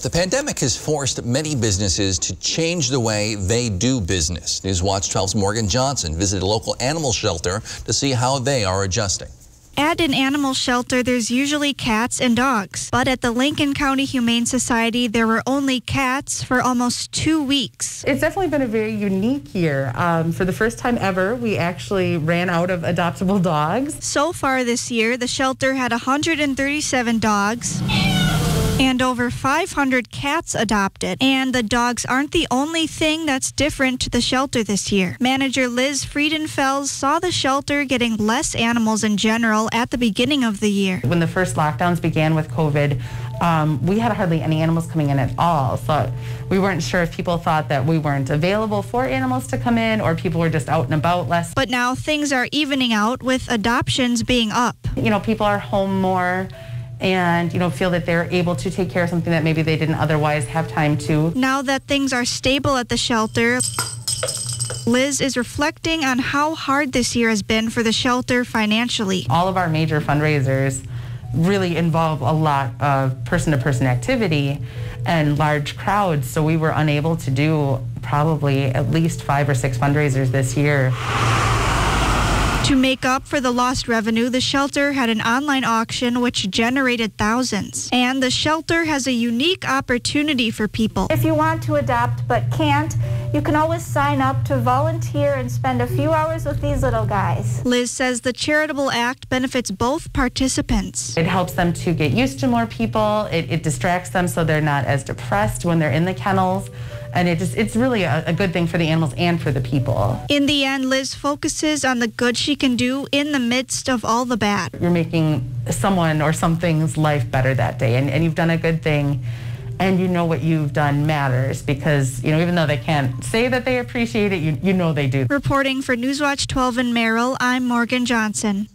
The pandemic has forced many businesses to change the way they do business. Newswatch 12's Morgan Johnson visited a local animal shelter to see how they are adjusting. At an animal shelter, there's usually cats and dogs. But at the Lincoln County Humane Society, there were only cats for almost 2 weeks. It's definitely been a very unique year. For the first time ever, we actually ran out of adoptable dogs. So far this year, the shelter had 137 dogs and over 500 cats adopted. And the dogs aren't the only thing that's different to the shelter this year. Manager Liz Friedenfels saw the shelter getting less animals in general at the beginning of the year. When the first lockdowns began with COVID, we had hardly any animals coming in at all. So we weren't sure if people thought that we weren't available for animals to come in or people were just out and about less. But now things are evening out with adoptions being up. People are home more and, feel that they're able to take care of something that maybe they didn't otherwise have time to. Now that things are stable at the shelter, Liz is reflecting on how hard this year has been for the shelter financially. All of our major fundraisers really involve a lot of person-to-person activity and large crowds, so we were unable to do probably at least 5 or 6 fundraisers this year. To make up for the lost revenue, the shelter had an online auction which generated thousands. And the shelter has a unique opportunity for people. If you want to adopt but can't, you can always sign up to volunteer and spend a few hours with these little guys. Liz says the charitable act benefits both participants. It helps them to get used to more people. It distracts them so they're not as depressed when they're in the kennels. And it's really a good thing for the animals and for the people. In the end, Liz focuses on the good she can do in the midst of all the bad. You're making someone or something's life better that day, and you've done a good thing, and what you've done matters because, even though they can't say that they appreciate it, you know they do. Reporting for Newswatch 12 in Merrill, I'm Morgan Johnson.